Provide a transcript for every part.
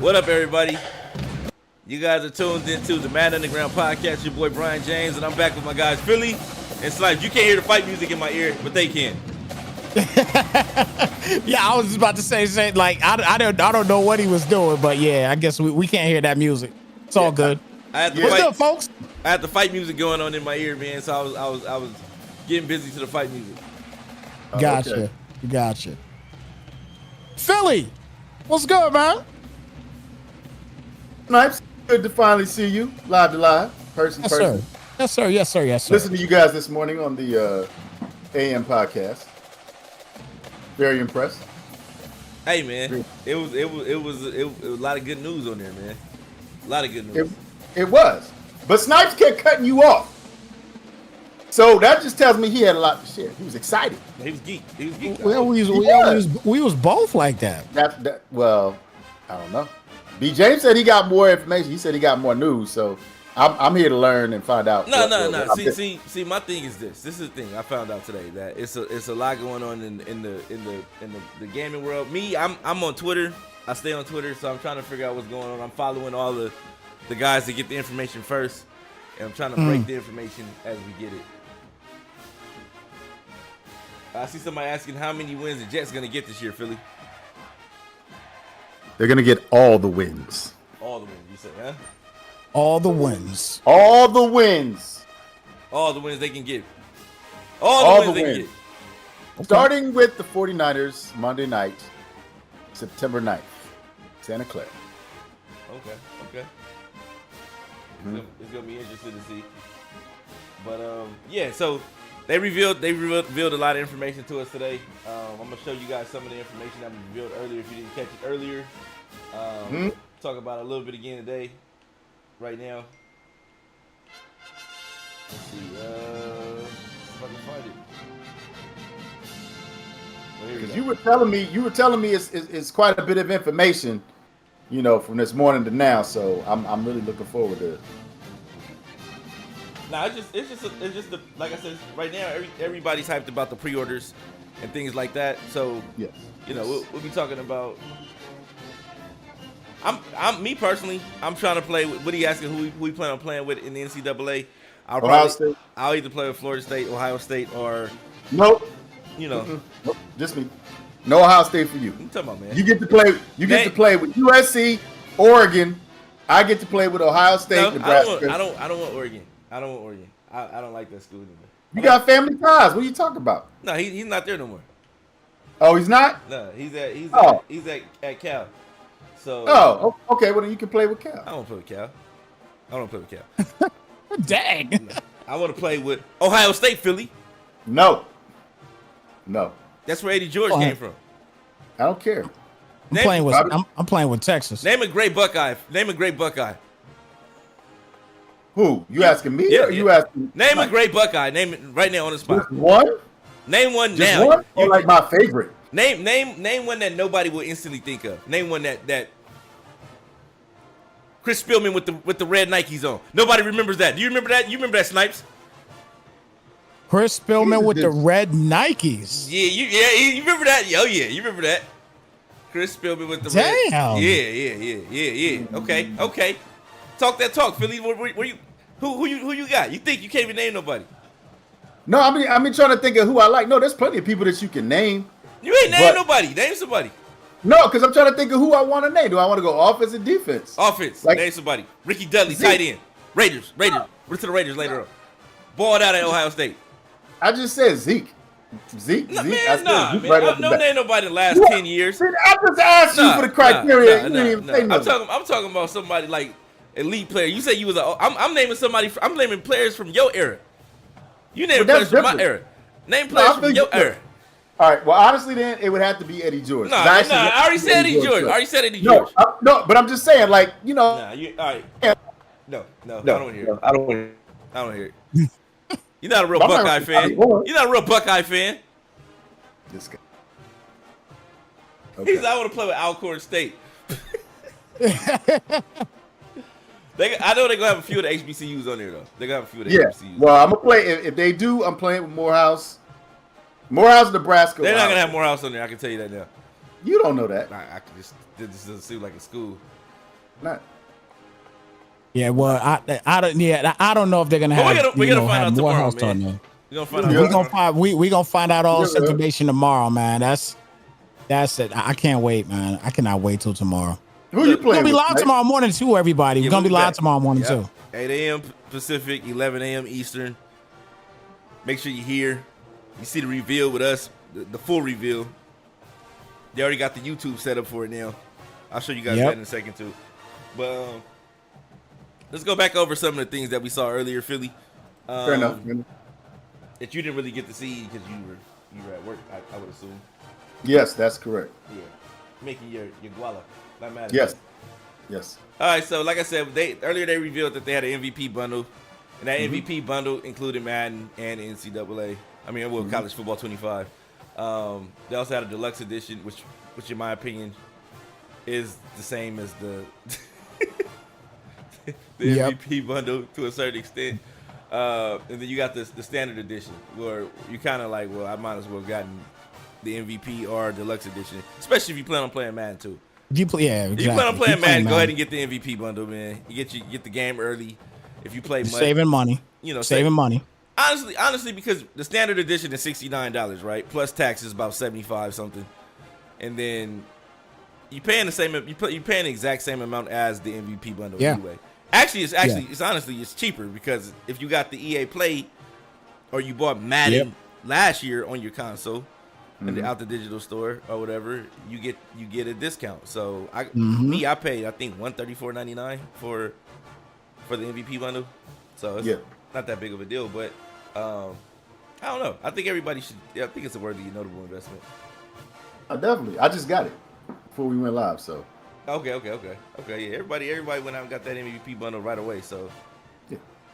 What up, everybody? You guys are tuned into the Madden Underground podcast. Your boy Brian James, and I'm back with my guys Philly and Snipes. You can't hear the fight music in my ear, but they can. Yeah, I was just about to say like I don't know what he was doing, but yeah, I guess we can't hear that music. It's all good. I had the What's fight, up, folks? I had the fight music going on in my ear, man. So I was getting busy to the fight music. Gotcha. Philly, what's good, man? Snipes, good to finally see you live to live, person to person. Yes, sir. Listen to you guys this morning on the AM podcast. Very impressed. Hey, man, it was a lot of good news on there, man. A lot of good news. It was, but Snipes kept cutting you off. So that just tells me he had a lot to share. He was excited. He was geek. Well, we was both like that. Well, I don't know. B. James said he got more information. He said he got more news. So I'm here to learn and find out. No. See, my thing is this. This is the thing I found out today, that it's a lot going on in the gaming world. Me, I'm on Twitter. I stay on Twitter, so I'm trying to figure out what's going on. I'm following all the guys that get the information first, and I'm trying to break the information as we get it. I see somebody asking how many wins the Jets gonna get this year, Philly. They're gonna get all the wins. All the wins, you said, huh? All the wins. All the wins. All the wins they can get. All the wins they can get. Okay. Starting with the 49ers Monday night, September 9th, Santa Clara. Okay. It's gonna be interesting to see. But yeah, so they revealed a lot of information to us today. I'm gonna show you guys some of the information that was revealed earlier if you didn't catch it earlier. Talk about it a little bit again today. Right now. Let's see. If I can find it. Well, Because you were telling me it's quite a bit of information, from this morning to now. So I'm really looking forward to it. Nah, it's just like I said, right now everybody's hyped about the pre-orders and things like that. So yes. We'll be talking about. I'm me personally. I'm trying to play. What are you asking? Who we plan on playing with in the NCAA? I'll either play with Florida State, Ohio State, or nope. Nope, just me. No Ohio State for you. I'm talking about, man. You get to play. You get to play with USC, Oregon. I get to play with Ohio State, Nebraska. I don't want Oregon. I don't like that school anymore. You got family ties. What are you talking about? No, he's not there no more. Oh, he's not. No, he's at Cal. So. Oh, okay. Well, then you can play with Cal. I don't play with Cal. Dang. No. I want to play with Ohio State, Philly. No. That's where Eddie George came from. I don't care. I'm playing with Texas. Name a great Buckeye. Who? You asking me? Yeah, or you asking? Name a great Buckeye. Name it right now on the spot. Just one? Name one Just now. one? Or like my favorite? Name one that nobody will instantly think of. Name one that Chris Spielman with the red Nikes on. Nobody remembers that. Do you remember that? You remember that, Snipes? Chris Spielman with the red Nikes. Yeah, you remember that? Oh yeah, you remember that? Chris Spielman with the red. Damn. Yeah. Okay. Talk that talk, Philly. Where you? Who you got? You think you can't even name nobody? No, I mean trying to think of who I like. No, there's plenty of people that you can name. You ain't name nobody. Name somebody. No, because I'm trying to think of who I want to name. Do I want to go offense or defense? Offense. Name somebody. Ricky Dudley, tight end. Raiders. We're to the Raiders later on. Balled out at Ohio State. I just said Zeke. No, man. Don't name nobody the last 10 years. I just asked you for the criteria. You didn't even say nothing. I'm talking about somebody like elite player. You say you was I'm naming somebody. I'm naming players from your era. You name players from my era. Name players from your era. All right. Well, honestly, then it would have to be Eddie George. I already said Eddie George. No, but I'm just saying, like, all right. No. I don't want to hear it. I don't want to hear it. You're not a real Buckeye fan. You're not a real Buckeye fan. This guy. Okay. He said, I want to play with Alcorn State. I know they're going to have a few of the HBCUs on there, though. They're going to have a few of the HBCUs. Well, I'm going to play. If they do, I'm playing with Morehouse. Morehouse, Nebraska. They're not going to have Morehouse on there. I can tell you that now. You don't know that. This doesn't seem like a school. Not. Yeah, well, I don't know if they're gonna But have we gotta find have out more tomorrow, health man. on there. We're gonna find out. We gonna find out all this Yeah. information tomorrow, man. That's it. I can't wait, man. I cannot wait till tomorrow. Who you We're playing gonna be with, live Mike? tomorrow morning too, everybody. Yeah, We're gonna we'll be live back. tomorrow morning Yep. too. 8 a.m. Pacific, 11 a.m. Eastern. Make sure you're here. You see the reveal with us, the full reveal. They already got the YouTube set up for it now. I'll show you guys that in a second too. But let's go back over some of the things that we saw earlier, Philly. Fair enough. That you didn't really get to see because you were at work. I would assume. Yes, that's correct. Yeah, making your guala. Not mad at Yes. that. Yes. All right, so like I said, earlier they revealed that they had an MVP bundle, and that MVP bundle included Madden and NCAA. I mean, college football 25. They also had a deluxe edition, which in my opinion is the same as the MVP bundle to a certain extent. And then you got the standard edition, where you kind of like, well, I might as well have gotten the MVP or deluxe edition, especially if you plan on playing Madden too. If you play, yeah, exactly. If you plan on playing Madden, go ahead and get the MVP bundle, man. You get the game early. If you play much, saving money, saving money. Honestly, because the standard edition is $69, right? Plus taxes about 75 something, and then you paying the same. You paying the exact same amount as the MVP bundle anyway. It's honestly it's cheaper because if you got the EA Play or you bought Madden last year on your console and out the digital store or whatever, you get a discount. So I paid I think $134.99 for the MVP bundle. So it's not that big of a deal, but I don't know. I think everybody should. I think it's a worthy, notable investment. Definitely. I just got it before we went live. So. Okay. Yeah, everybody went out and got that MVP bundle right away. So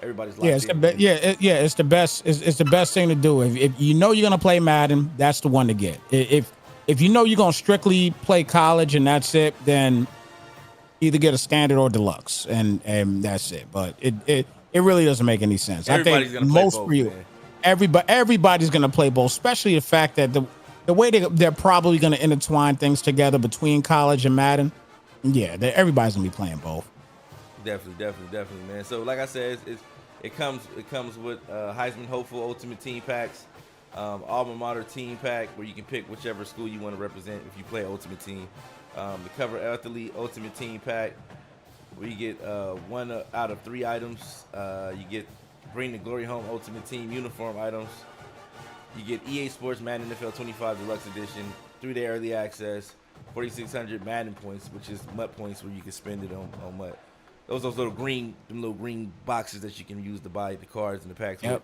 everybody's locked it's it's the best. It's the best thing to do. If you know you're gonna play Madden, that's the one to get. If you know you're gonna strictly play college and that's it, then either get a standard or deluxe, and that's it. But it really doesn't make any sense. Everybody's I think gonna play both, man. Everybody's gonna play both, especially the fact that the way they're probably gonna intertwine things together between college and Madden. Yeah, everybody's gonna be playing both. Definitely, man. So like I said, it comes with Heisman hopeful ultimate team packs, alma mater team pack where you can pick whichever school you want to represent if you play ultimate team. The cover athlete ultimate team pack where you get 1 out of 3 items. You get bring the glory home ultimate team uniform items. You get EA Sports Madden NFL 25 Deluxe Edition, 3-day early access, 4,600 Madden points, which is MUT points where you can spend it on MUT. Those little green boxes that you can use to buy the cards and the packs with.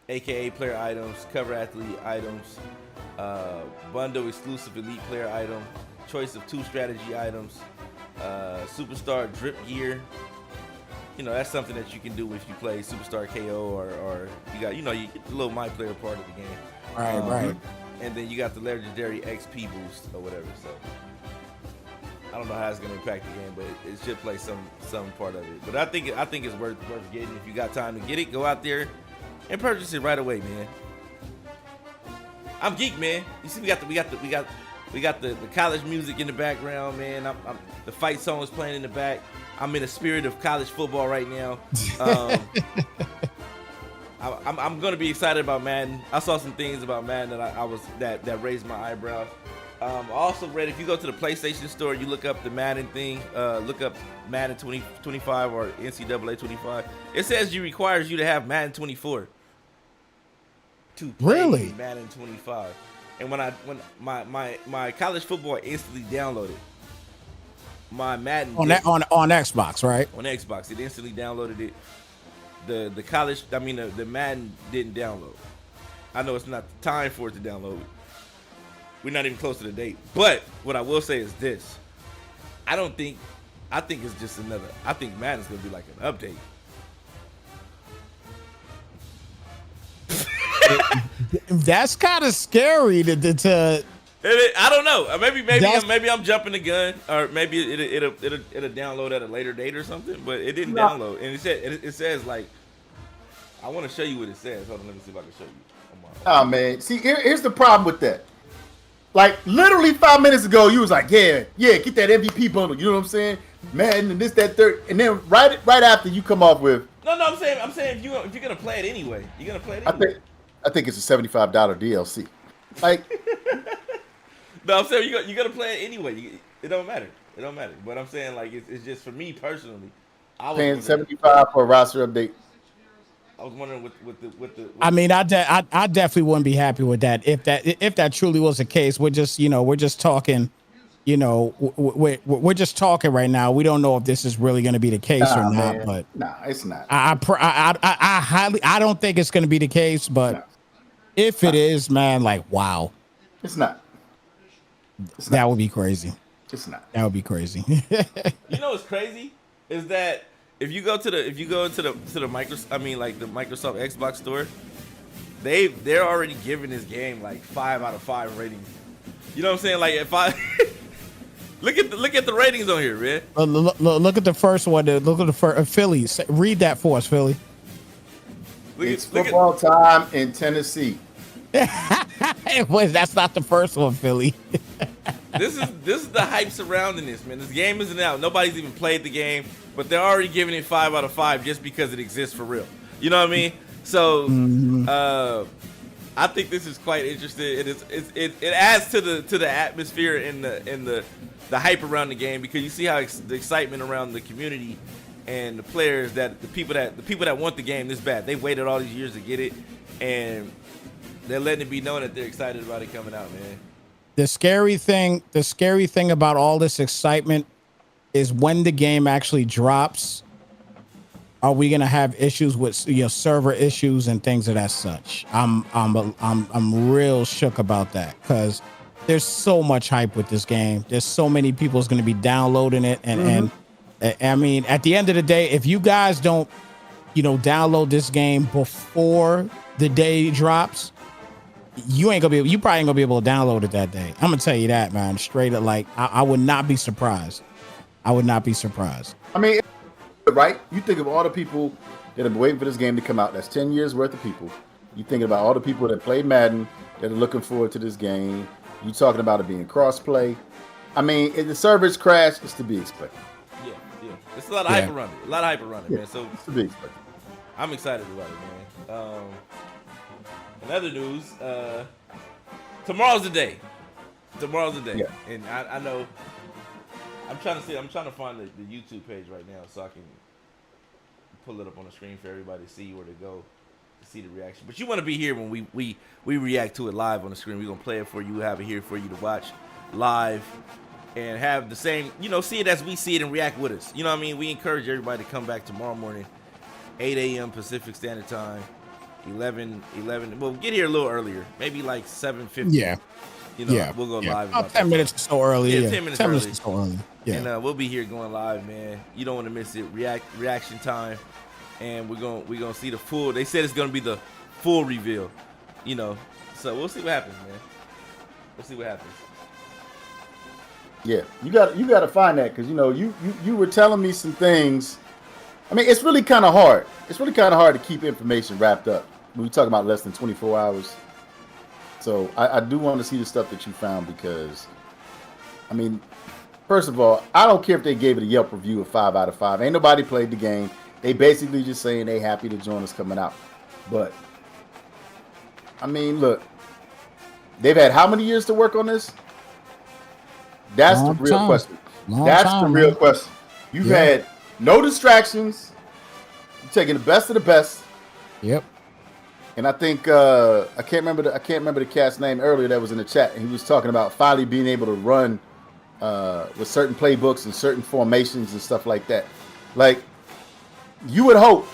AKA player items, cover athlete items, bundle exclusive elite player item, choice of 2 strategy items, superstar drip gear. That's something that you can do if you play Superstar KO or you got, you get the little My Player part of the game. Right. And then you got the legendary XP boost or whatever. So I don't know how it's gonna impact the game, but it should play some part of it. But I think it's worth getting. If you got time to get it, go out there and purchase it right away, man. I'm geek, man. You see, we got the college music in the background, man. The fight song is playing in the back. I'm in the spirit of college football right now. I'm gonna be excited about Madden. I saw some things about Madden that raised my eyebrows. I also read if you go to the PlayStation Store, you look up the Madden thing. Look up Madden 2025 or NCAA 25. It says it requires you to have Madden 24 to play Madden 25. And when my college football instantly downloaded. My Madden on Xbox, right? On Xbox, it instantly downloaded it. The Madden didn't download. I know it's not the time for it to download. We're not even close to the date. But what I will say is this: I think it's just another. I think Madden's gonna be like an update. That's kind of scary to I don't know. Maybe I'm jumping the gun, or maybe it'll download at a later date or something. But it didn't download, and it says like, I want to show you what it says. Hold on, let me see if I can show you. Oh man, see here's the problem with that. Like literally 5 minutes ago, you was like, yeah, get that MVP bundle. You know what I'm saying? Man, and this, that, third, and then right after you come off with. No, I'm saying if you're gonna play it anyway, you're gonna play it I anyway. think it's a $75 DLC. Like, no, I'm saying you're gonna play it anyway. It don't matter. It don't matter. But I'm saying like it's just for me personally. I was paying $75 for a roster update. I was wondering with the. I mean, I definitely wouldn't be happy with that if that truly was the case. We're just talking. We're just talking right now. We don't know if this is really going to be the case or not. Man. But it's not. I don't think it's going to be the case. But if it is, man, like wow, it's not. That would be crazy. It's not. That would be crazy. You know what's crazy is that if you go into the Microsoft, the Microsoft Xbox store, they're already giving this game like 5 out of 5 ratings. You know what I'm saying? Like if I look at the ratings on here, man. Look at the first one. Look at the first Philly. Read that for us, Philly. It's football time in Tennessee. That's not the first one, Philly. This is the hype surrounding this, man. This game isn't out. Nobody's even played the game, but they're already giving it 5 out of 5 just because it exists for real. You know what I mean? So, I think this is quite interesting. It adds to the atmosphere and the hype around the game because you see how the excitement around the community and the players the people that want the game this bad. They waited all these years to get it, and they're letting it be known that they're excited about it coming out, man. The scary thing about all this excitement is when the game actually drops, are we gonna have issues with server issues and things of that such? I'm real shook about that because there's so much hype with this game. There's so many people's gonna be downloading it, and I mean, at the end of the day, if you guys don't, download this game before the day it drops, you probably ain't gonna be able to download it that day. I'm gonna tell you that, man. Straight up, like I would not be surprised. I would not be surprised. I mean, right? You think of all the people that have been waiting for this game to come out. That's 10 years worth of people. You thinking about all the people that play Madden that are looking forward to this game. You talking about it being cross-play. I mean, if the servers crash, it's to be expected. Yeah. It's a lot of hype around it. Man. So it's to be expected. I'm excited about it, man. In other news, tomorrow's the day. Yeah. And I know I'm trying to find the YouTube page right now so I can pull it up on the screen for everybody to see where to go to see the reaction. But you want to be here when we react to it live on the screen. We're gonna play it for you, have it here for you to watch live and have the same, see it as we see it and react with us. You know what I mean? We encourage everybody to come back tomorrow morning, 8 a.m. Pacific Standard Time. 11. Well, get here a little earlier, maybe like 7:50. Yeah. We'll go live. About 10 minutes or so early. Yeah, 10 minutes or early. so early. Yeah. And we'll be here going live, man. You don't want to miss it. Reaction time, and we're gonna see the full. They said it's gonna be the full reveal. So we'll see what happens, man. We'll see what happens. Yeah, you got to find that because you were telling me some things. I mean, it's really kind of hard. It's really kind of hard to keep information wrapped up when we talk about less than 24 hours. So I do want to see the stuff that you found because, I mean, first of all, I don't care if they gave it a Yelp review of 5 out of 5. Ain't nobody played the game. They basically just saying they happy to join us coming out. But, I mean, look, they've had how many years to work on this? That's the real question. That's the real question. You've had no distractions. You're taking the best of the best. Yep. And I think I can't remember the cat's name earlier that was in the chat. And he was talking about finally being able to run with certain playbooks and certain formations and stuff like that. Like you would hope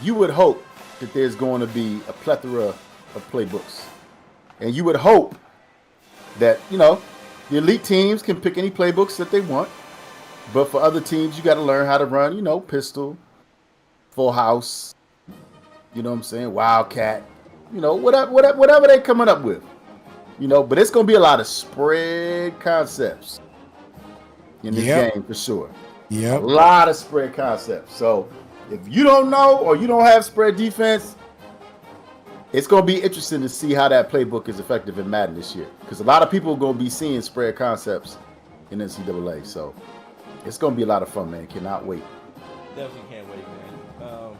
that there's going to be a plethora of playbooks, and you would hope that the elite teams can pick any playbooks that they want. But for other teams, you got to learn how to run, pistol, full house, you know what I'm saying, wildcat, whatever they're coming up with, But it's going to be a lot of spread concepts in this game for sure. Yeah, a lot of spread concepts. So if you don't know or you don't have spread defense, it's going to be interesting to see how that playbook is effective in Madden this year, because a lot of people are going to be seeing spread concepts in NCAA. So it's going to be a lot of fun, man. Cannot wait. Definitely can't wait, man.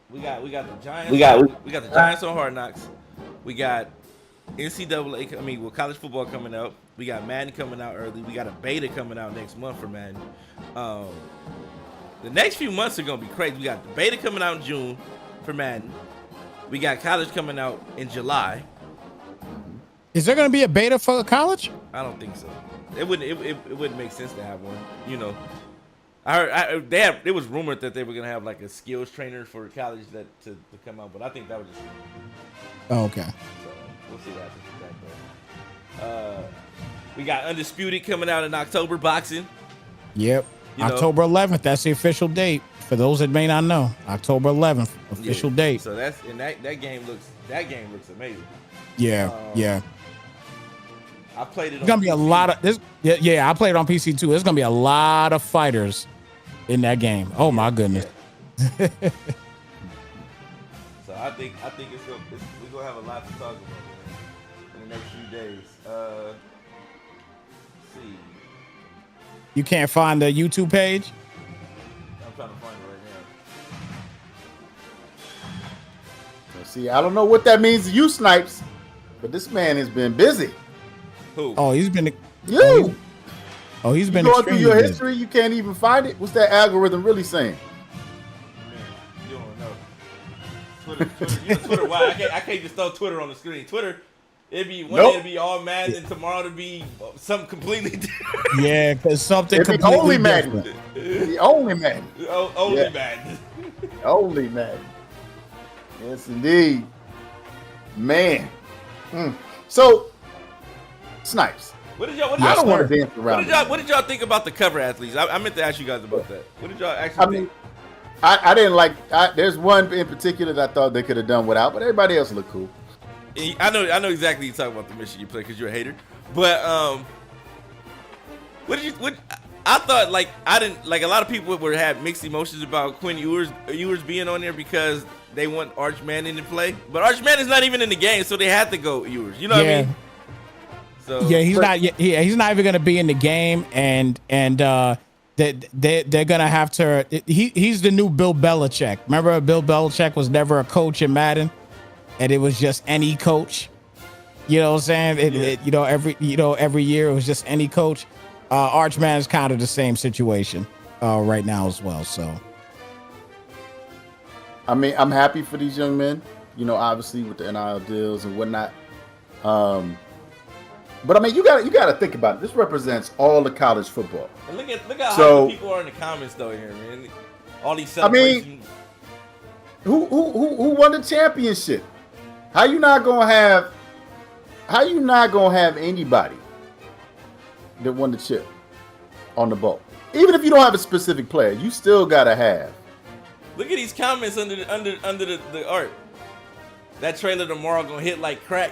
We got the Giants. We got the Giants on Hard Knocks. We got NCAA. I mean, with college football coming out. We got Madden coming out early. We got a beta coming out next month for Madden. The next few months are gonna be crazy. We got the beta coming out in June for Madden. We got college coming out in July. Is there gonna be a beta for college? I don't think so. It wouldn't make sense to have one. You know, I heard it was rumored that they were gonna have like a skills trainer for college to come out, but I think that was just. Oh, okay. So we'll see what happens with that though. We got Undisputed coming out in October, boxing. Yep. October 11th. That's the official date. For those that may not know, October 11th, official date. So that game looks amazing. Yeah, yeah. I played it. It's gonna be a lot of this. Yeah, I played it on PC too. There's gonna be a lot of fighters in that game. Oh my goodness. Yeah. So I think we're gonna have a lot to talk about, man, in the next few days. Let's see. You can't find the YouTube page? I'm trying to find it right now. See, I don't know what that means to you, Snipes, but this man has been busy. Who? Oh, he's been. You. He's been going through your busy. history. You can't even find it. What's that algorithm really saying? Man, you don't know. Twitter. Why? I can't just throw Twitter on the screen. Twitter. It'd be one day it'd be all Madden, and tomorrow it'd be something completely different. Yeah, because something it'd be completely only different. Madden. The only Madden. Only Madden. Only Madden. Yes, indeed. Man. So, Snipes. What did y'all want to dance around. What did y'all think about the cover athletes? I meant to ask you guys about that. What did y'all actually think? I didn't like. There's one in particular that I thought they could have done without, but everybody else looked cool. I know exactly you talking about the Michigan play because you're a hater, but I thought I didn't like a lot of people had mixed emotions about Quinn Ewers being on there because they want Arch Manning to play, but Arch Manning's not even in the game, so they had to go Ewers. You know what I mean? So yeah, he's not even going to be in the game, and they're gonna have to. He's the new Bill Belichick. Remember, Bill Belichick was never a coach in Madden. And it was just any coach, you know what I'm saying? Every year it was just any coach. Archman is kind of the same situation right now as well. So, I mean, I'm happy for these young men. Obviously with the NIL deals and whatnot. But I mean, you got to think about it. This represents all the college football. And look how hyped people are in the comments though here, man. All these celebrations. I mean, who won the championship? How you not gonna have anybody that won the chip on the ball? Even if you don't have a specific player, you still gotta have. Look at these comments under the art. That trailer tomorrow gonna hit like crack.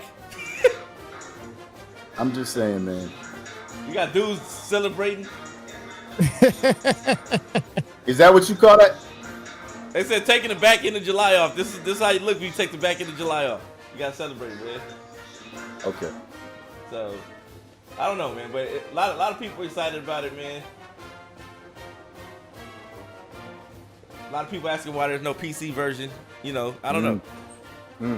I'm just saying, man. You got dudes celebrating. Is that what you call that? They said taking the back end of July off. This is how you look when you take the back end of July off. You gotta celebrate, man. Okay. So, I don't know, man, but a lot of people are excited about it, man. A lot of people asking why there's no PC version. I don't know.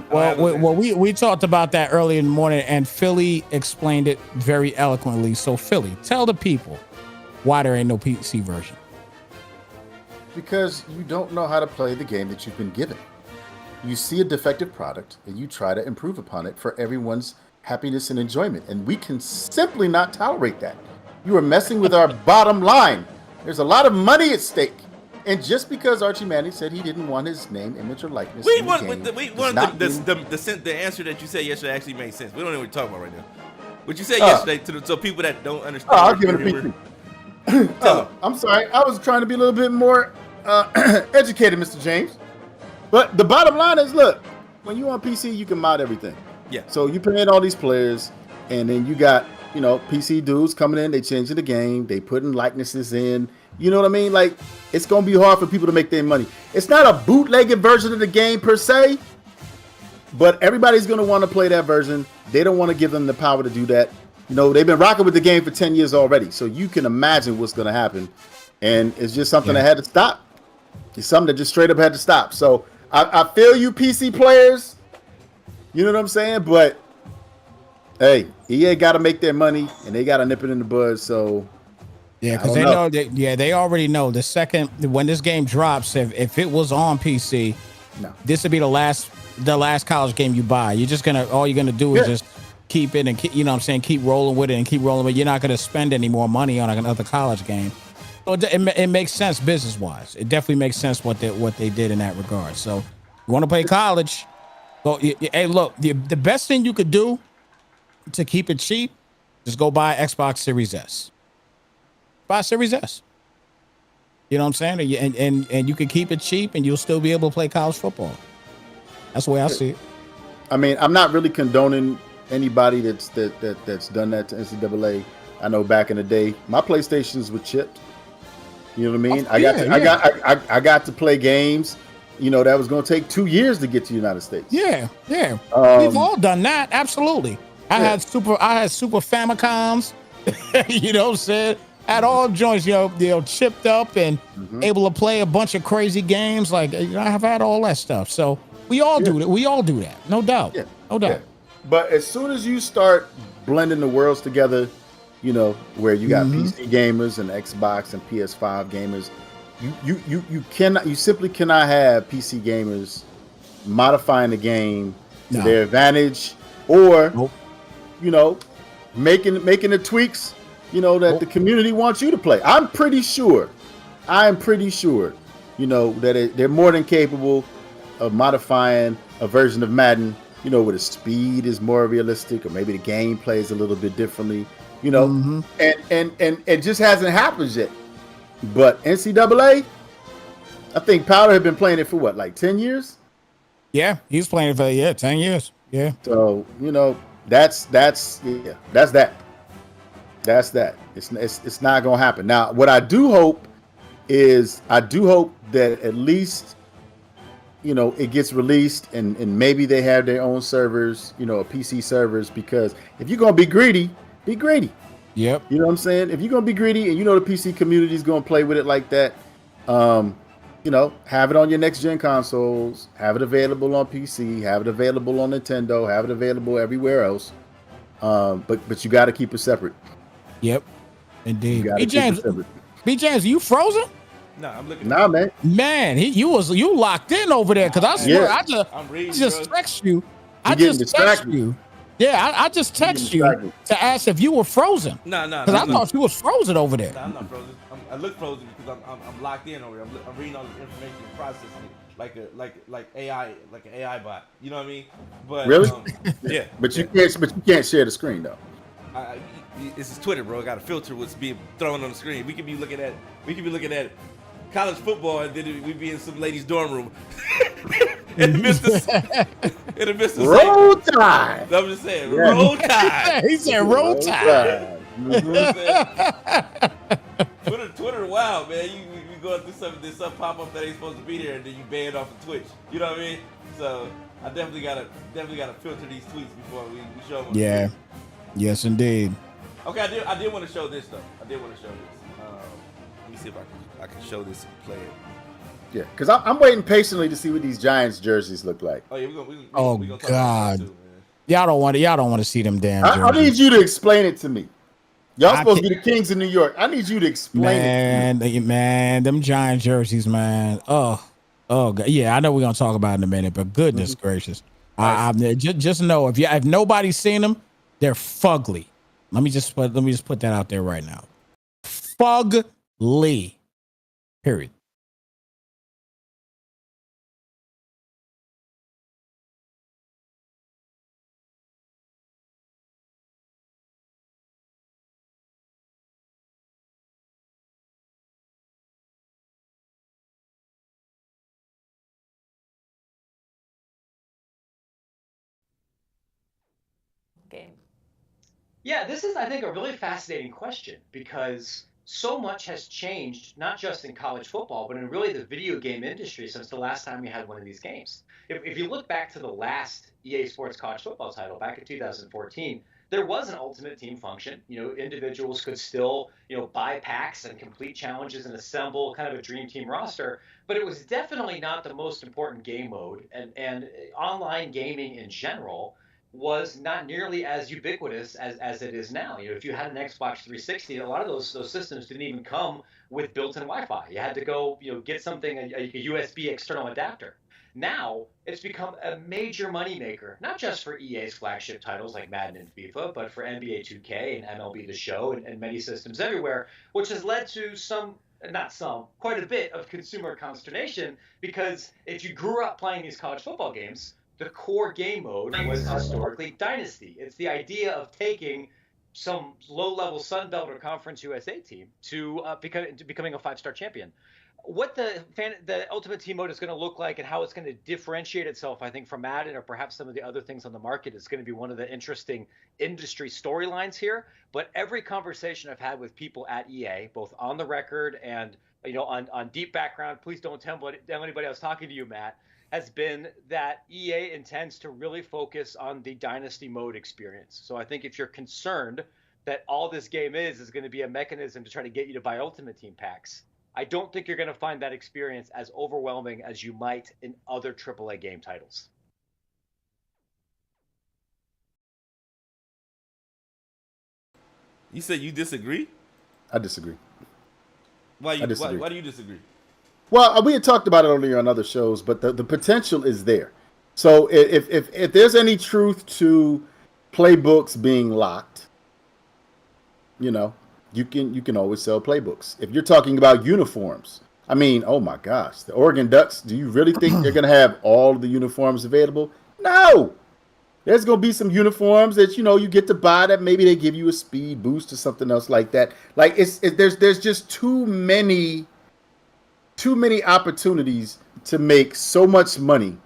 Well, we talked about that early in the morning, and Philly explained it very eloquently. So, Philly, tell the people why there ain't no PC version. Because you don't know how to play the game that you've been given. You see a defective product and you try to improve upon it for everyone's happiness and enjoyment. And we can simply not tolerate that. You are messing with our bottom line. There's a lot of money at stake. And just because Archie Manning said he didn't want his name, image, or likeness, the answer that you said yesterday actually made sense. We don't know what you're talking about right now. What you said yesterday so people that don't understand. I'll give it a PC. I'm sorry. I was trying to be a little bit more educated, Mr. James. But the bottom line is, look, when you on PC, you can mod everything. Yeah. So you paying all these players, and then you got, PC dudes coming in, they changing the game, they putting likenesses in. You know what I mean? Like, it's gonna be hard for people to make their money. It's not a bootlegged version of the game per se, but everybody's gonna want to play that version. They don't want to give them the power to do that. They've been rocking with the game for 10 years already, so you can imagine what's gonna happen. And it's just something that had to stop. It's something that just straight up had to stop. So I feel you, PC players. You know what I'm saying? But hey, EA got to make their money, and they got to nip it in the bud. So yeah, because they know that. Yeah, they already know the second when this game drops, if it was on PC, this would be the last college game you buy. You're just all you're gonna do is just keep it and keep rolling with it and keep rolling. But you're not gonna spend any more money on another college game. So it makes sense business wise. It definitely makes sense what they did in that regard. So you want to play college? Well, hey, look, the best thing you could do to keep it cheap, just go buy Xbox Series S. Buy Series S. You know what I'm saying? And you can keep it cheap, and you'll still be able to play college football. That's the way I see it. I mean, I'm not really condoning anybody that's done that to NCAA. I know back in the day, my PlayStations were chipped. You know what I mean? I got to play games. That was going to take 2 years to get to the United States. Yeah. We've all done that. Absolutely. I had Super Famicoms. You know what I'm saying? Had all joints, chipped up and able to play a bunch of crazy games. Like, I've had all that stuff. So we all do that. We all do that. No doubt. Yeah. No doubt. Yeah. But as soon as you start blending the worlds together, where you got PC gamers and Xbox and PS5 gamers, you simply cannot have PC gamers modifying the game to their advantage, or making the tweaks that the community wants you to play. I'm pretty sure that they're more than capable of modifying a version of Madden, where the speed is more realistic, or maybe the gameplay is a little bit differently, and it just hasn't happened yet. But NCAA, I think Powder had been playing it for what, like 10 years? Yeah, he's playing it for 10 years. Yeah. So, that's that. It's not gonna happen. Now, what I do hope that at least it gets released and maybe they have their own servers, PC servers, because if you're gonna be greedy, be greedy. Yep. You know what I'm saying? If you're gonna be greedy and the PC community is gonna play with it like that, have it on your next gen consoles, have it available on PC, have it available on Nintendo, have it available everywhere else. But you got to keep it separate. Yep, indeed. B James, you frozen? No, I'm looking. Nah, man. Man, you locked in over there, because I swear I just text you. I just text you. Yeah, I just text you to ask if you were frozen. No. Because I thought you was frozen over there. No, I'm not frozen. I look frozen because I'm locked in over here. I'm reading all the information and processing it like an AI bot. You know what I mean? But really, yeah. But you can't share the screen though. This is Twitter, bro. I got to filter what's being thrown on the screen. We could be looking at college football, and then we be in some lady's dorm room. in the midst of roll tide. I'm just saying, roll tide. He said roll tide. Twitter, wild, man. You going through something, there's some pop up that ain't supposed to be there, and then you banned off of Twitch. You know what I mean? So I definitely gotta filter these tweets before we show them. Yeah. Yes, indeed. Okay, I did want to show this though. Let me see if I can show this and play it. Yeah, because I'm waiting patiently to see what these Giants jerseys look like. Oh yeah, we gonna talk about that too, man. Y'all don't want to see them damn jerseys. I need you to explain it to me. Y'all supposed to be the Kings of New York. I need you to explain it to me. Man, them Giant jerseys, man. Oh God. Yeah, I know we're gonna talk about it in a minute, but goodness gracious. Just know if nobody's seen them, they're fugly. Let me just put that out there right now. Fugly. Period. Game. Yeah, this is, I think, a really fascinating question because so much has changed, not just in college football, but in really the video game industry since the last time we had one of these games. If you look back to the last EA Sports college football title back in 2014, there was an ultimate team function. Individuals could still, buy packs and complete challenges and assemble kind of a dream team roster, but it was definitely not the most important game mode. And online gaming in general was not nearly as ubiquitous as it is now. If you had an Xbox 360, a lot of those systems didn't even come with built-in Wi-Fi. You had to go, get something a USB external adapter. Now it's become a major moneymaker, not just for EA's flagship titles like Madden and FIFA, but for NBA 2K and MLB The Show and many systems everywhere, which has led to quite a bit of consumer consternation because if you grew up playing these college football games, the core game mode was historically Dynasty. It's the idea of taking some low-level Sun Belt or Conference USA team to becoming a five-star champion. What the Ultimate Team mode is going to look like and how it's going to differentiate itself, I think, from Madden or perhaps some of the other things on the market is going to be one of the interesting industry storylines here. But every conversation I've had with people at EA, both on the record and on deep background, please don't tell anybody I was talking to you, Matt, has been that EA intends to really focus on the Dynasty mode experience. So I think if you're concerned that all this game is going to be a mechanism to try to get you to buy Ultimate Team packs, I don't think you're going to find that experience as overwhelming as you might in other AAA game titles. You said you disagree? I disagree. Why do you disagree? Well, we had talked about it earlier on other shows, but the potential is there. So if there's any truth to playbooks being locked, you can always sell playbooks. If you're talking about uniforms, I mean, oh my gosh, the Oregon Ducks, do you really think they're going to have all the uniforms available? No. There's going to be some uniforms that, you get to buy that maybe they give you a speed boost or something else like that. Like there's just too many opportunities to make so much money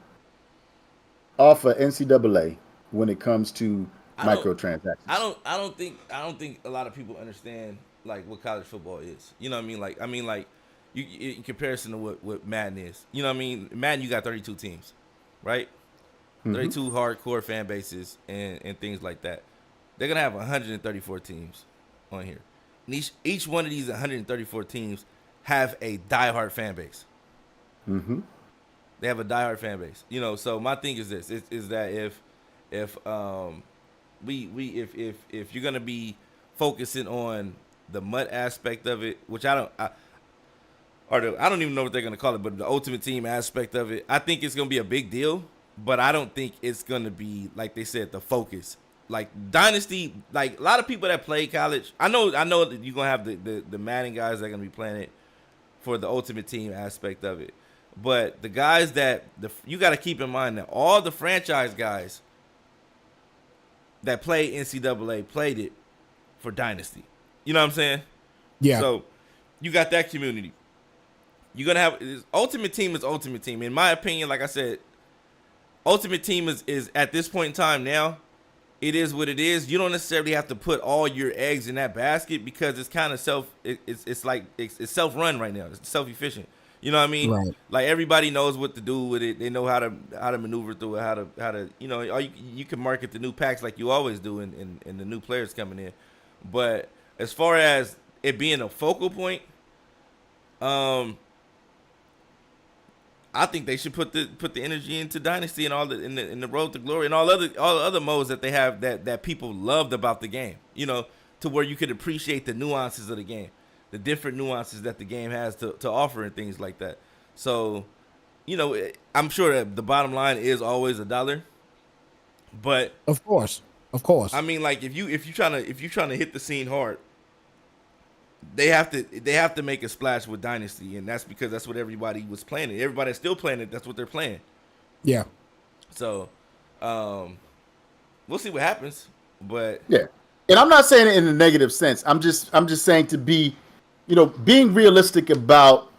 off of NCAA when it comes to microtransactions. I don't think a lot of people understand like what college football is. You know what I mean? Like you in comparison to what Madden is. You know what I mean? Madden, you got 32 teams, right? 32 hardcore fan bases and things like that. They're gonna have 134 teams on here. And each one of these 134 teams have a diehard fan base. They have a diehard fan base. So my thing is this: is that if you're gonna be focusing on the MUT aspect of it, which I don't even know what they're gonna call it, but the Ultimate Team aspect of it, I think it's gonna be a big deal. But I don't think it's gonna be, like they said, the focus. Like Dynasty, like a lot of people that play college, I know that you're gonna have the Madden guys that are gonna be playing it for the Ultimate Team aspect of it. But the guys you got to keep in mind that all the franchise guys that play NCAA played it for Dynasty. You know what I'm saying? Yeah. So you got that community. You're gonna have Ultimate Team is Ultimate Team. In my opinion, like I said, Ultimate Team is at this point in time now, it is what it is. You don't necessarily have to put all your eggs in that basket because it's kind of it's self-run right now. It's self-efficient. You know what I mean? Right. Like everybody knows what to do with it. They know how to maneuver through it, how to you can market the new packs like you always do and the new players coming in. But as far as it being a focal point, I think they should put the energy into Dynasty and all in the Road to Glory and all other modes that they have that people loved about the game. To where you could appreciate the nuances of the game, the different nuances that the game has to offer and things like that. So, I'm sure that the bottom line is always $1, but of course. I mean, like if you're trying to hit the scene hard, they have to make a splash with Dynasty, and that's because that's what everybody was playing. Everybody's still playing it. That's what they're playing. Yeah. So, we'll see what happens. But yeah, and I'm not saying it in a negative sense. I'm just saying to be, being realistic about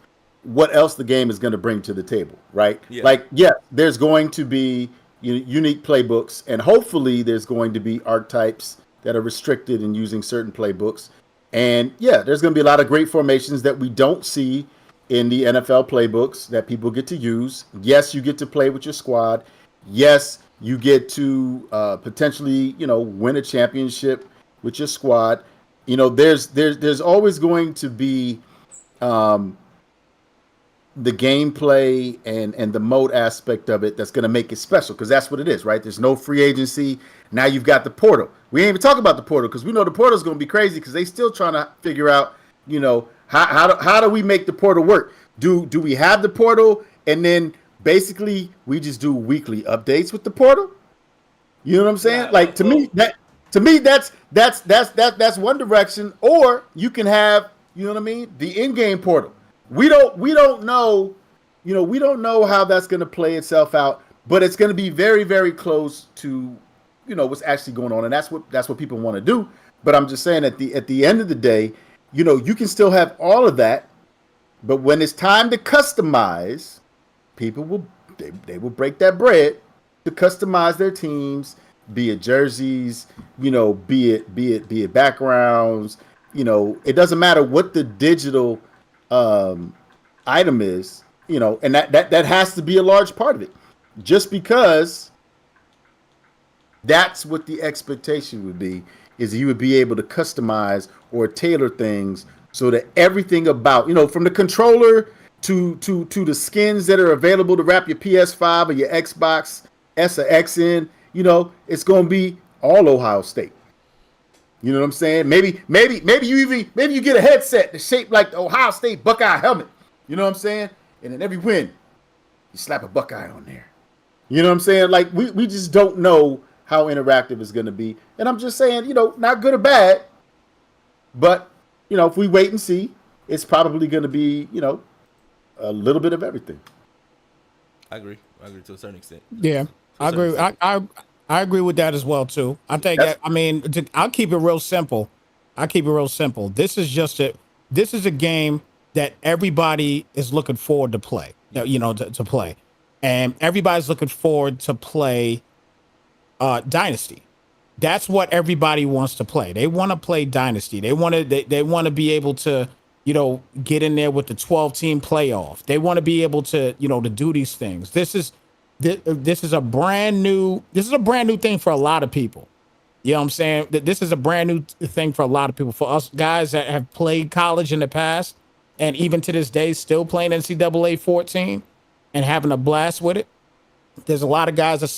what else the game is going to bring to the table, right? Yeah. Like, yeah, there's going to be unique playbooks, and hopefully there's going to be archetypes that are restricted in using certain playbooks. And yeah, there's going to be a lot of great formations that we don't see in the NFL playbooks that people get to use. Yes, you get to play with your squad. Yes, you get to potentially, win a championship with your squad. There's always going to be the gameplay and the mode aspect of it that's going to make it special, because that's what it is, right? There's no free agency. Now you've got the portal. We ain't even talk about the portal because we know the portal is going to be crazy because they still trying to figure out, how do we make the portal work? Do we have the portal and then basically we just do weekly updates with the portal? You know what I'm saying? That's one direction. Or you can have, the in-game portal. We don't know, we don't know how that's going to play itself out, but it's going to be very, very close to, what's actually going on, and that's what people want to do. But I'm just saying, at the end of the day, you can still have all of that, but when it's time to customize, people will break that bread to customize their teams, be it jerseys, be it backgrounds, it doesn't matter what the digital item is, and that has to be a large part of it, just because that's what the expectation would be, is you would be able to customize or tailor things so that everything about, from the controller to the skins that are available to wrap your PS5 or your Xbox S or X in, it's going to be all Ohio State. You know what I'm saying? Maybe you get a headset that's shaped like the Ohio State Buckeye helmet. You know what I'm saying? And then every win, you slap a Buckeye on there. You know what I'm saying? Like, we just don't know how interactive it's going to be. And I'm just saying, not good or bad, but, if we wait and see, it's probably going to be, a little bit of everything. I agree to a certain extent. Yeah, I agree. I agree with that as well too. I think I'll keep it real simple. This is a game that everybody is looking forward to play. To play, and everybody's looking forward to play Dynasty. That's what everybody wants to play. They want to play Dynasty. They want to be able to get in there with the 12-team playoff. They want to be able to to do these things. This is a brand new thing for a lot of people. You know what I'm saying? This is a brand new thing for a lot of people. For us guys that have played college in the past and even to this day still playing NCAA 14 and having a blast with it. There's a lot of guys they're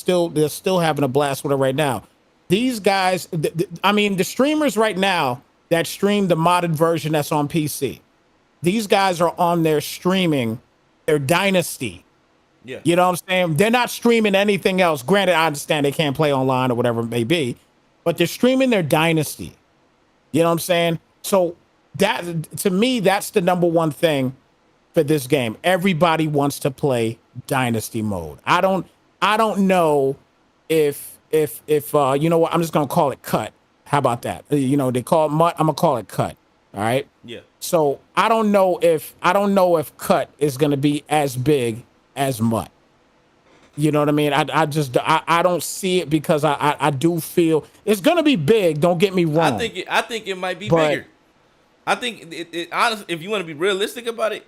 still having a blast with it right now. These guys, the streamers right now that stream the modded version that's on PC, these guys are on there streaming their Dynasty. Yeah. You know what I'm saying? They're not streaming anything else. Granted, I understand they can't play online or whatever it may be, but they're streaming their Dynasty. You know what I'm saying? So that, to me, that's the number one thing for this game. Everybody wants to play Dynasty mode. I don't know if you know what, I'm just gonna call it cut. How about that? They call it MUT. I'm gonna call it cut. All right. Yeah. So I don't know if cut is gonna be as big as MUT. You know what I mean? I don't see it, because I do feel it's gonna be big. Don't get me wrong. I think it might be bigger. I think it honestly, if you want to be realistic about it,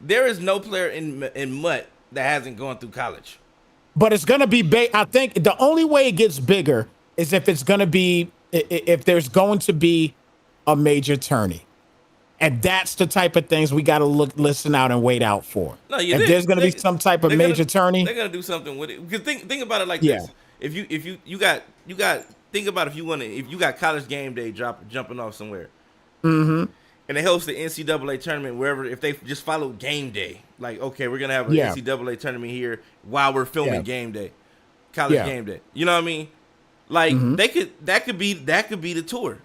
there is no player in MUT that hasn't gone through college. But it's gonna be big. I think the only way it gets bigger is if there's going to be a major tourney. And that's the type of things we got to listen out and wait out for. No, if there's going to be some type of major tourney, they're going to do something with it. Because think about it like this. If you got think about if you got college game day jumping off somewhere. Mm-hmm. And they host the NCAA tournament wherever, if they just follow game day, like, okay, we're going to have an NCAA tournament here while we're filming game day, college game day. You know what I mean? Like, that could be the tour.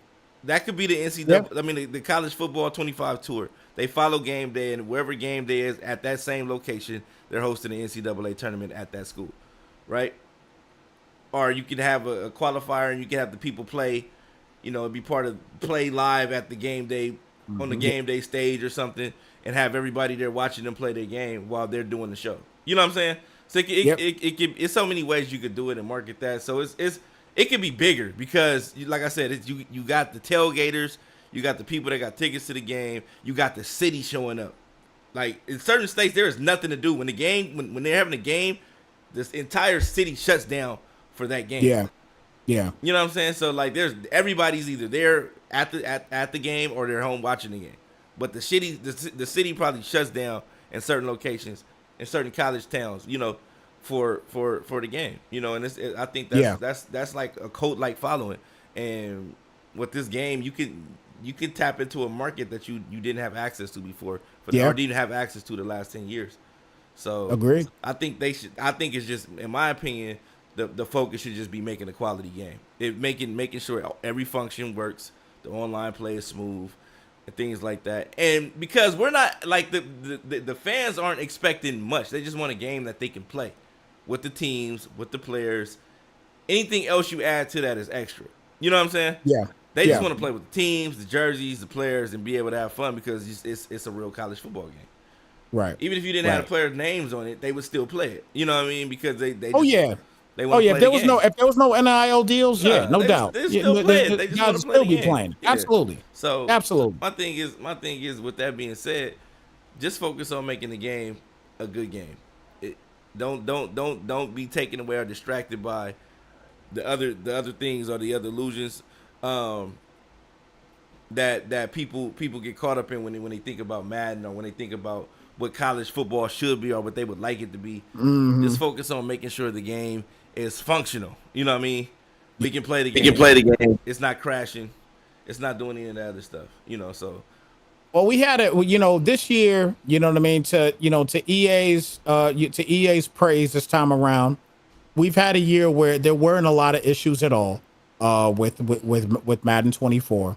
That could be the NCAA, I mean, the college football 25 tour. They follow game day, and wherever game day is at that same location, they're hosting the NCAA tournament at that school, right? Or you can have a qualifier, and you can have the people play, it'd be part of play live at the game day, on the game day stage or something, and have everybody there watching them play their game while they're doing the show. You know what I'm saying? So it's so many ways you could do it and market that. So it it could be bigger because, like I said, you got the tailgaters, you got the people that got tickets to the game, you got the city showing up. Like in certain states, there is nothing to do when the game when they're having a game. This entire city shuts down for that game. Yeah. Yeah. You know what I'm saying? So like, everybody's either there at the game or they're home watching the game. But the city probably shuts down in certain locations, in certain college towns. You know, for the game. You know, and I think that's like a cult like following. And with this game, you can tap into a market that you didn't have access to before, or didn't have access to the last 10 years. So agreed. I think they should. I think it's just, in my opinion, the focus should just be making a quality game. Making sure every function works, the online play is smooth, and things like that. And because we're not like the fans aren't expecting much. They just want a game that they can play with the teams, with the players. Anything else you add to that is extra. You know what I'm saying? Yeah. They just want to play with the teams, the jerseys, the players, and be able to have fun because it's a real college football game. Right. Even if you didn't have the players' names on it, they would still play it. You know what I mean? Because they just, they want to play the game. If there was no NIL deals, no doubt. They still play it. They just want to play the game. Playing. Yeah. Absolutely. So absolutely. My thing is, with that being said, just focus on making the game a good game. Don't be taken away or distracted by the other things or the other illusions that people get caught up in when they think about Madden or when they think about what college football should be or what they would like it to be. Mm-hmm. Just focus on making sure the game is functional. You know what I mean? We can play the game. It's not crashing. It's not doing any of that other stuff. You know, so. Well, we had it, this year, you know what I mean, to EA's praise this time around. We've had a year where there weren't a lot of issues at all with Madden 24.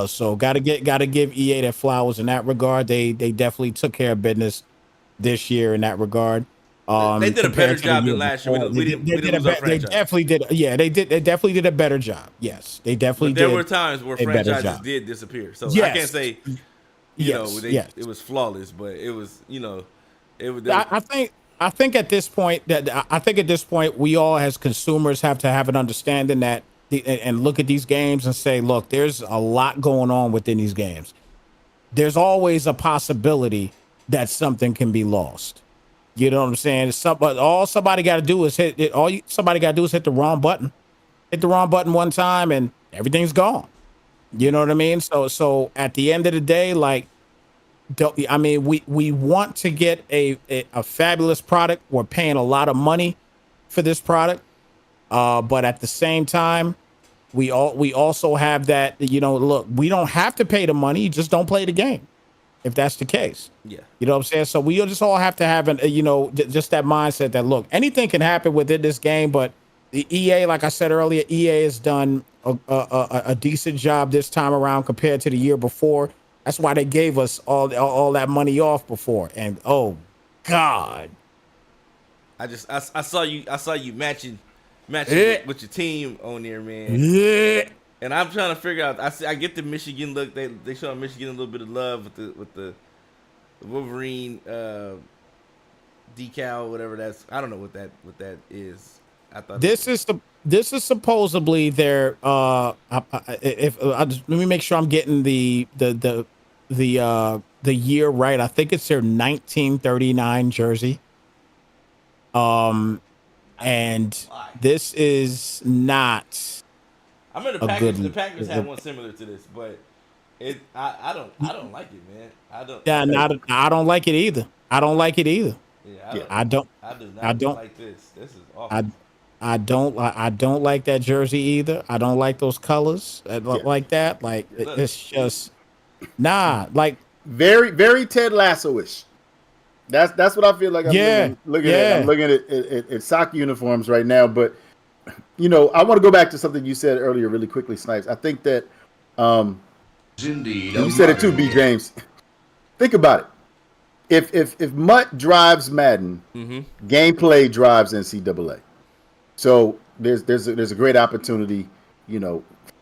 So gotta give EA their flowers in that regard. They definitely took care of business this year in that regard. They did a better job than last year. We didn't lose our franchise. They definitely did. Yeah, they did. They definitely did a better job. Yes, they definitely did. There were times where franchises did disappear. So I can't say, it was flawless, but it was, it was. I think at this point we all as consumers have to have an understanding that and look at these games and say, look, there's a lot going on within these games. There's always a possibility that something can be lost. You know what I'm saying? All somebody got to do is hit the wrong button. Hit the wrong button one time and everything's gone. You know what I mean? So at the end of the day, like, we want to get a fabulous product. We're paying a lot of money for this product. But at the same time, we also have that, look, we don't have to pay the money. Just don't play the game. If that's the case. Yeah. You know what I'm saying? So we just all have to have just that mindset that, look, anything can happen within this game, but the EA, like I said earlier, EA has done a decent job this time around compared to the year before. That's why they gave us all that money off before. And oh God. I saw you matching with your team on there, man. Yeah. And I'm trying to figure out. I get the Michigan look. They show Michigan a little bit of love with the Wolverine decal, whatever that's. I don't know what that is. I thought this is supposedly their. Let me make sure I'm getting the year right. I think it's their 1939 jersey. And this is not. I remember the Packers had one similar to this, but I don't like it, man. I don't. Yeah, I don't like it either. I don't like it either. Yeah, I don't like this. This is awful. I don't like that jersey either. I don't like those colors like that. Like it's just like very, very Ted Lasso-ish. That's what I feel like. I'm looking at. I'm looking at soccer uniforms right now, but. I want to go back to something you said earlier really quickly, Snipes. I think that indeed, you said it too, B. James. Think about it. If Mutt drives Madden, gameplay drives NCAA. So there's a great opportunity,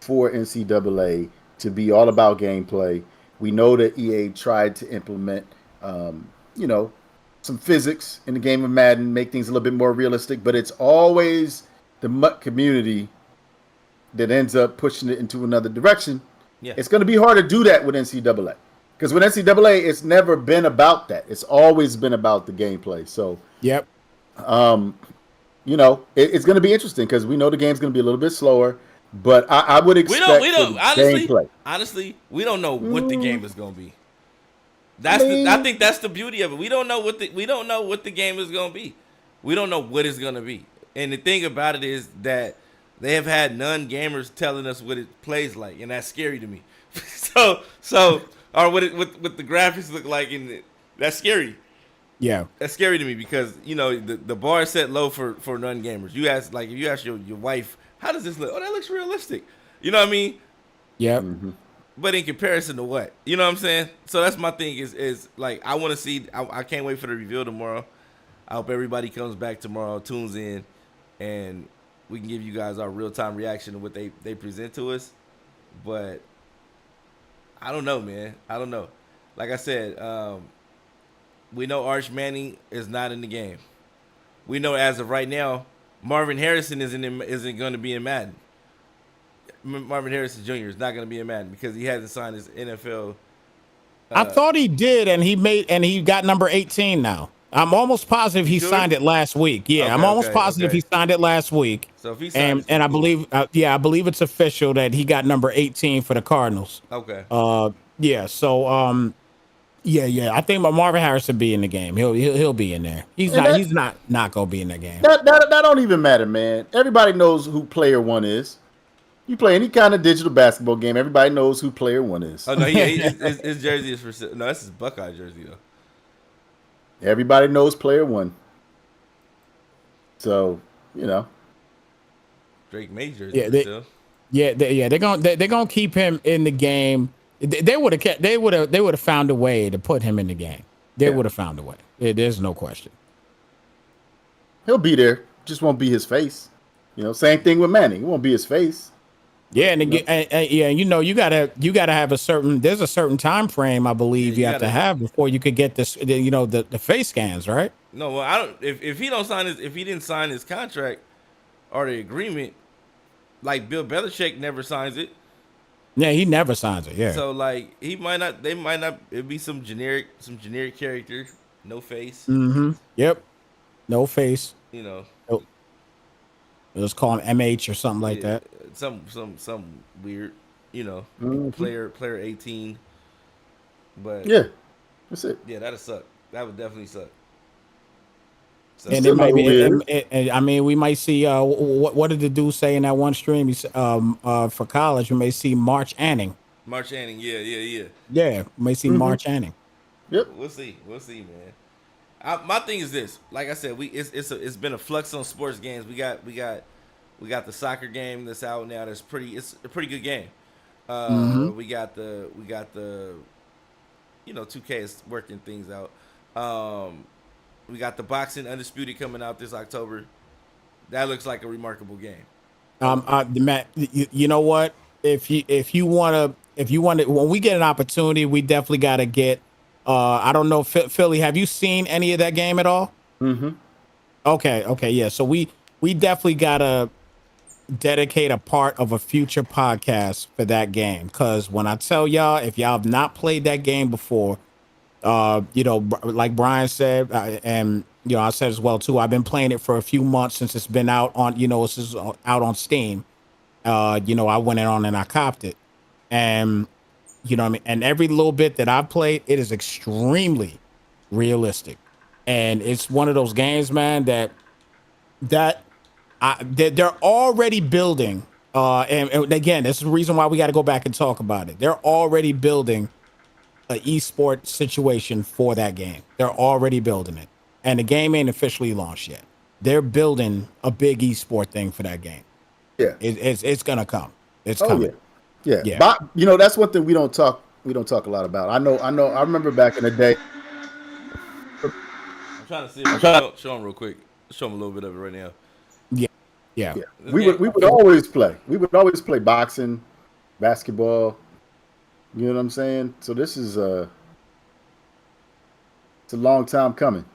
for NCAA to be all about gameplay. We know that EA tried to implement, some physics in the game of Madden, make things a little bit more realistic, but it's always the Mutt community that ends up pushing it into another direction. Yeah. It's going to be hard to do that with NCAA. Because with NCAA, it's never been about that. It's always been about the gameplay. So, Yep. it's going to be interesting because we know the game's going to be a little bit slower. But I would expect We for don't the gameplay. honestly, we don't know what the game is gonna be. I think that's the beauty of it. We don't know what the game is gonna be. We don't know what it's gonna be. And the thing about it is that they have had non-gamers telling us what it plays like, and that's scary to me. so or what the graphics look like, and that's scary. Yeah. That's scary to me because the bar is set low for non-gamers. If you ask your wife, how does this look? Oh, that looks realistic. You know what I mean? Yep. But in comparison to what? You know what I'm saying? So that's my thing is like I want to see. I can't wait for the reveal tomorrow. I hope everybody comes back tomorrow, tunes in, and we can give you guys our real time reaction to what they present to us. But I don't know, man. I don't know. Like I said, we know Arch Manning is not in the game. We know as of right now, Marvin Harrison isn't going to be in Madden. Marvin Harrison Jr. is not going to be in Madden because he hasn't signed his NFL. I thought he did, and he got number 18 now. I'm almost positive he sure? signed it last week. Yeah, Okay, I'm almost positive he signed it last week. So if he signed and I cool. believe, I believe it's official that he got number 18 for the Cardinals. Okay. Yeah. So, yeah. I think Marvin Harrison be in the game. He'll be in there. He's not gonna be in the game. That don't even matter, man. Everybody knows who player one is. You play any kind of digital basketball game, everybody knows who player one is. Oh no, his jersey is for no. That's his Buckeye jersey though. Everybody knows player one. So Drake May jersey still. They're gonna keep him in the game. They would have found a way to put him in the game. They would have found a way. There's no question. He'll be there. Just won't be his face. Same thing with Manning. It won't be his face. Yeah, and you gotta have there's a certain time frame I believe you have to have before you could get this the face scans, right? No, well I don't. If he didn't sign his contract or the agreement, like Bill Belichick never signs it. Yeah, he never signs it. Yeah. So like he might not. They might not. It'd be some generic character, no face. Mm-hmm. Yep. No face. Nope. Let's call him MH or something like that. Some weird, player 18. But yeah, that's it. Yeah, that'd suck. That would definitely suck. So, and it might be. I mean, we might see. What did the dude say in that one stream? He for college, we may see March Anning. March Anning, yeah. Yeah, we may see March Anning. Yep. We'll see, man. My thing is this. Like I said, it's been a flux on sports games. We got the soccer game that's out now. It's a pretty good game. We got the 2K is working things out. We got the boxing Undisputed coming out this October. That looks like a remarkable game. Matt, you know what? If you want to, when we get an opportunity, we definitely got to get. I don't know, Philly. Have you seen any of that game at all? Mm-hmm. Okay, yeah. So we definitely gotta dedicate a part of a future podcast for that game, because when I tell y'all, if y'all have not played that game before, like Brian said, and I said as well too, I've been playing it for a few months since it's been out on, this is out on Steam. I went in on and I copped it, and what I mean, and every little bit that I've played, it is extremely realistic, and it's one of those games, man, that they're already building. And again, this is the reason why we got to go back and talk about it. They're already building an esport situation for that game. They're already building it, and the game ain't officially launched yet. They're building a big esport thing for that game. Yeah, it's gonna come. It's coming. Yeah. But, that's one thing we don't talk a lot about. I know. I remember back in the day. I'm trying to see. Show them real quick. Show them a little bit of it right now. Yeah. We would always play. We would always play boxing, basketball. You know what I'm saying? So this is it's a long time coming.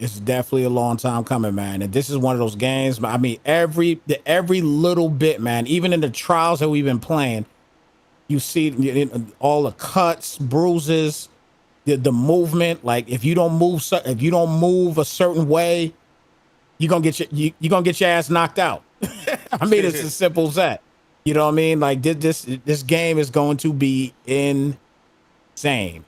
It's definitely a long time coming, man. And this is one of those games. I mean, every little bit, man. Even in the trials that we've been playing, you see all the cuts, bruises, the movement. Like if you don't move a certain way, you're gonna get your ass knocked out. I mean, it's as simple as that. You know what I mean? Like this game is going to be insane.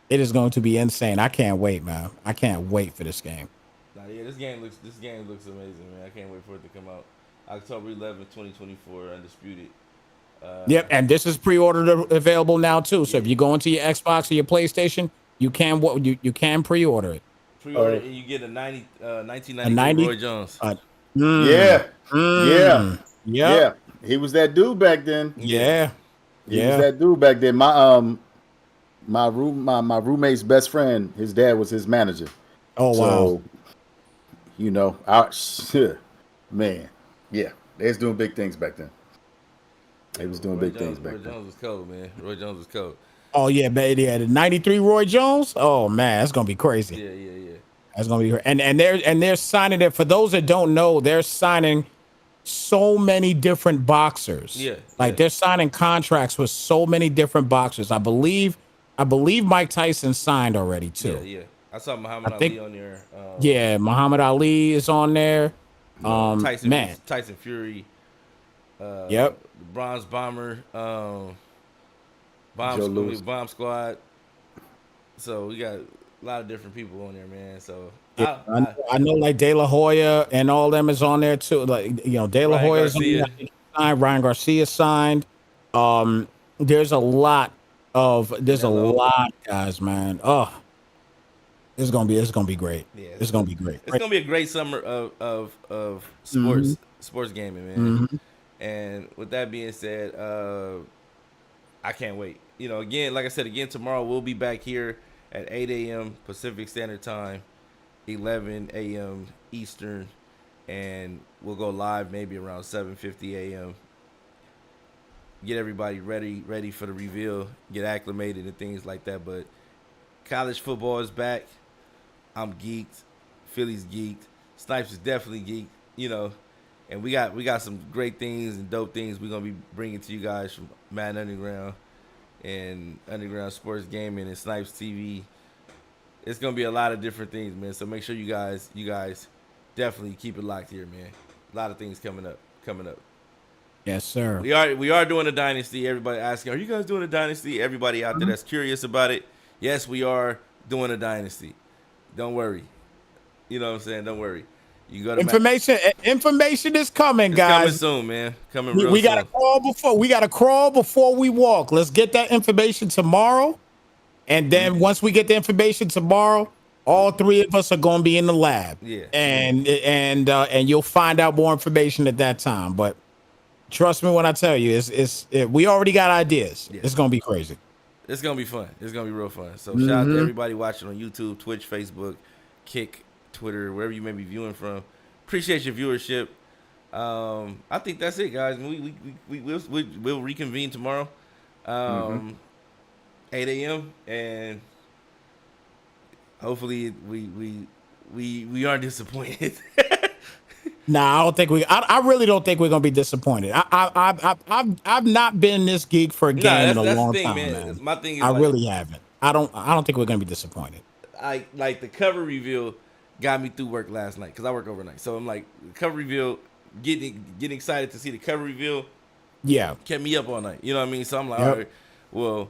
It is going to be insane. I can't wait, man. I can't wait for this game. Nah, yeah, this game looks amazing, man. I can't wait for it to come out. October 11th, 2024, undisputed. Yep, and this is pre-ordered available now too. So if you go into your Xbox or your PlayStation, you can pre-order it. Pre-order and you get a 1993 90 Roy Jones. Yeah. Yep. Yeah. He was that dude back then. Yeah. He was that dude back then. My roommate's best friend, his dad was his manager. Oh wow. So, man, yeah, they was doing big things back then. They was doing big things back then. Roy Jones was cold, man. Roy Jones was cold. Oh yeah, baby. Yeah, the 93 Roy Jones. Oh man, that's gonna be crazy. Yeah. That's gonna be and they're signing it. For those that don't know, they're signing so many different boxers. Yeah. Like they're signing contracts with so many different boxers. I believe Mike Tyson signed already too. Yeah. I saw Muhammad Ali on there. Yeah, Muhammad Ali is on there. Tyson Fury. Yep. Bronze Bomber. Bomb Squad. So we got a lot of different people on there, man. So yeah, I know like De La Hoya and all them is on there too. Like De La Hoya is on there. Signed. Ryan Garcia signed. There's a lot, guys, man. Oh, it's gonna be great. Yeah, it's gonna be great. It's gonna be a great summer of sports gaming, man. Mm-hmm. And with that being said, I can't wait. Again, like I said, tomorrow we'll be back here at 8 a.m. Pacific Standard Time, 11 a.m. Eastern, and we'll go live maybe around 7:50 a.m. Get everybody ready for the reveal, get acclimated and things like that. But college football is back. I'm geeked. Philly's geeked. Snipes is definitely geeked. And we got some great things and dope things we're gonna be bringing to you guys from Madden Underground and Underground Sports Gaming and Snipes TV. It's gonna be a lot of different things, man. So make sure you guys definitely keep it locked here, man. A lot of things coming up. Yes, sir. We are doing a dynasty. Everybody asking, are you guys doing a dynasty? Everybody out there that's curious about it. Yes, we are doing a dynasty. Don't worry. You know what I'm saying? Don't worry. You go to information is coming, guys. Coming soon, man. Coming real soon. We gotta crawl before we walk. Let's get that information tomorrow. And then once we get the information tomorrow, all three of us are gonna be in the lab. Yeah. And you'll find out more information at that time. But trust me when I tell you, we already got ideas. Yeah. It's gonna be crazy. It's gonna be fun. It's gonna be real fun. So shout out to everybody watching on YouTube, Twitch, Facebook, Kick, Twitter, wherever you may be viewing from. Appreciate your viewership. I think that's it, guys. We'll reconvene tomorrow, 8 a.m. and hopefully we aren't disappointed. Nah, I don't think I really don't think we're gonna be disappointed. I've not been this geek for a game in a long time, man. My thing is I really haven't. I don't think we're gonna be disappointed. Like the cover reveal got me through work last night because I work overnight. So I'm like, the cover reveal, getting excited to see the cover reveal. Yeah, kept me up all night. You know what I mean? So I'm like, all right, well,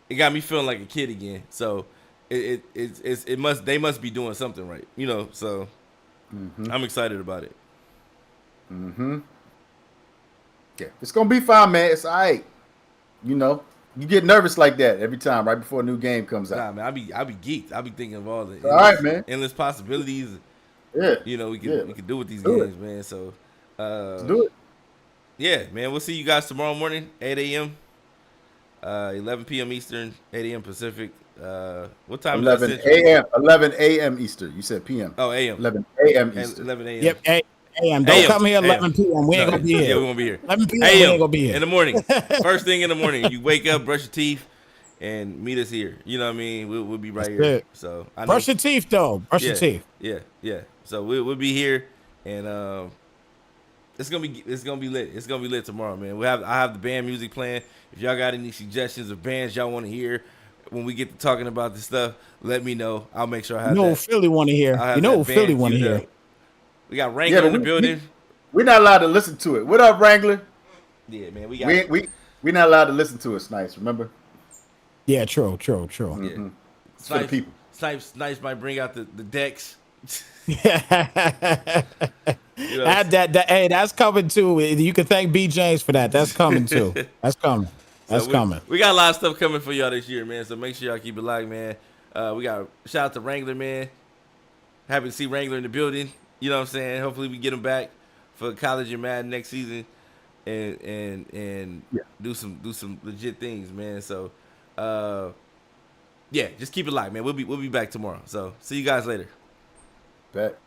it got me feeling like a kid again. So they must be doing something right. So I'm excited about it. Yeah, it's gonna be fine, man. It's all right. You get nervous like that every time right before a new game comes out. Nah, man, I be geeked. I be thinking of all the endless possibilities. Yeah, we can do with these games, man. So let's do it. Yeah, man. We'll see you guys tomorrow morning, 8 a.m. 11 p.m. Eastern, 8 a.m. Pacific. What time 11 is that? 11 a.m. Eastern. You said p.m. Oh, a.m. 11 a.m. Eastern. 11 a.m. Yep, a.m. Don't come here 11 p.m. We ain't gonna be here. Yeah, we won't be here. 11 p.m. We ain't gonna be here. In the morning. First thing in the morning. You wake up, brush your teeth, and meet us here. You know what I mean? We'll be right That's here. it. So I know. Brush your teeth, though. Brush your teeth. Yeah. So we'll be here, and it's gonna be lit. It's gonna be lit tomorrow, man. I have the band music playing. If y'all got any suggestions of bands y'all want to hear when we get to talking about this stuff, let me know. I'll make sure I have You know who that. Philly want to hear. I'll have You know that who Philly band want to queued hear. up. We got Wrangler in the building. We're not allowed to listen to it. What up, Wrangler? Yeah, man. We got We're not allowed to listen to it, Snipes. Remember? Yeah, true. Yeah. It's for the people. Snipes might bring out the decks. Yeah. You know, Hey, that's coming too. You can thank B James for that. That's coming too. That's coming. That's coming. We got a lot of stuff coming for y'all this year, man. So make sure y'all keep it locked, man. We got shout out to Wrangler, man. Happy to see Wrangler in the building. You know what I'm saying? Hopefully we get him back for college and Madden next season, and do some legit things, man. So yeah, just keep it locked, man. We'll be back tomorrow. So see you guys later. Bet.